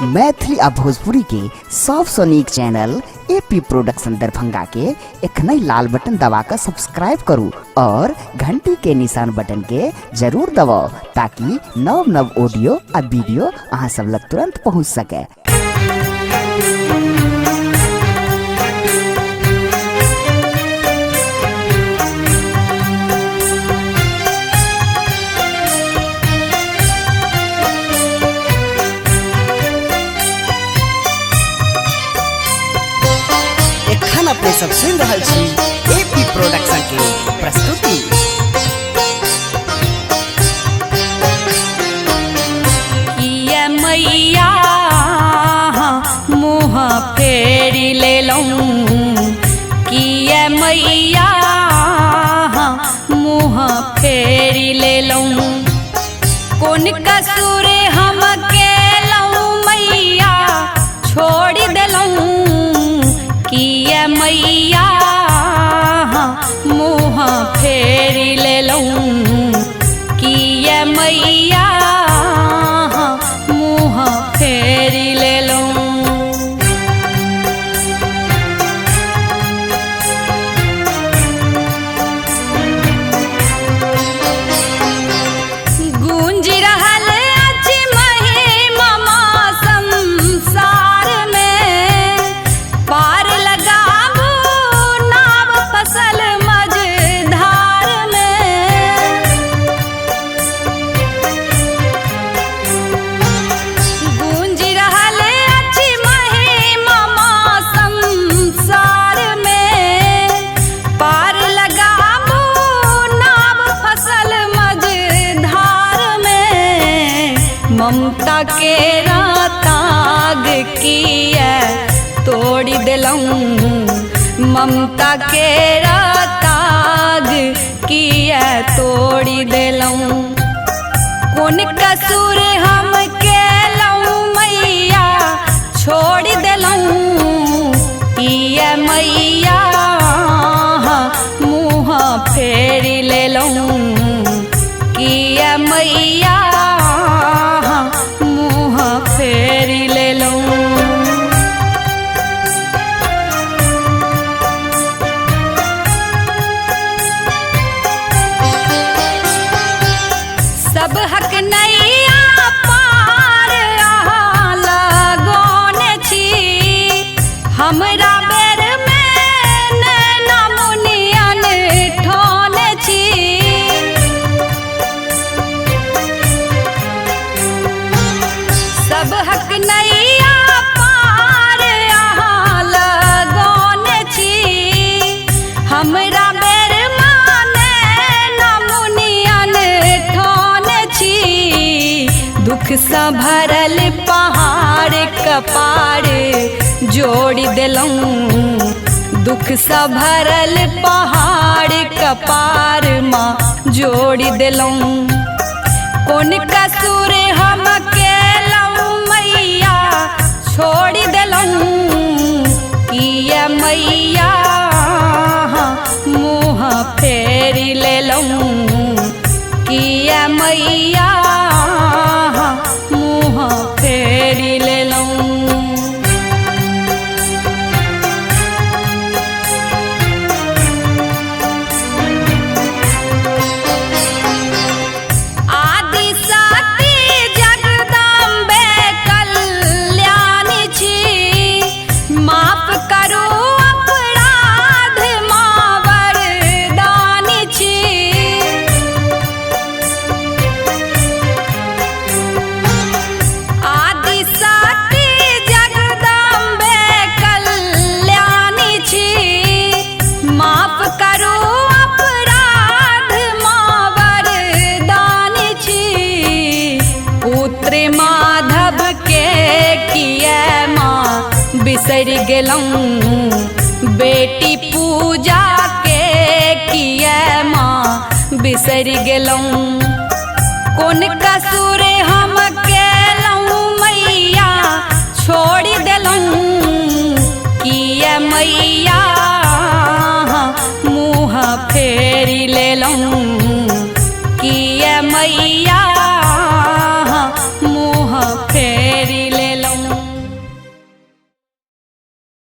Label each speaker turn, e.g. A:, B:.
A: मैथिली आ भोजपुरी के सबसे नीक चैनल एपी प्रोडक्शन दरभंगा के एखनई लाल बटन दबाकर सब्सक्राइब करू और घंटी के निशान बटन के जरूर दबाओ ताकि नव नव ऑडियो आ वीडियो अहाँ सब लग तुरंत पहुँच सके। अपने सब सुन रहा छी एपी प्रोडक्शन की प्रस्तुति।
B: किया मैया मुँह फेरी ले लूं, किया मैया मुँह फेरी ले लूं, कौन कसूर हम केलूं मैया छोड़ देलूं, किया मैया मुँह फेरी ले लूं, किया मैया मुँह फेरी ले लूं। गूंज रहल अछि महिमा संसार में, पार लगाबू नाव फसल मझधार में। गूंज रहल अछि महिमा संसार में, पार लगाबू नाव फसल मझधार में। ममता के ताग किया तोड़ दिलूं, ममता के ताग किया तोड़ दिलूं, कौन कसूर हम केलूं मैया छोड़ दिलूं, किया मैया मुँह फेरी ले लूं, किया मैया मुँह फेरी ले लूं। सब हक नैया पार अहाँ लगौने छी, हमरा बेर में नैना मुनियन ठोने छी। सब हक नैया पार अहाँ लगौने छी, हमरा बेर दुख सा भरल पहाड़ कपार जोड़ दिलूं, दुख सा भरल पहाड़ कपार माँ जोड़ दिलूं, कौन कसूर हम केलूं मैया छोड़ दिलूं, किया मैया मुँह फेरी ले लूं, किया मैया मुँह फेरी ले लूं। आदि शक्ति जगदम्बे कल्याणी छी, माफ करू अपराध माँ वरदानी छी। आदि शक्ति जगदम्बे कल्याणी छी, माफ करू अपराध माँ वरदानी छी। पुत्र माधव के किया माँ बिसर गेलूं, बेटी पूजा के किया माँ बिसर गेलूं, कौन कसूर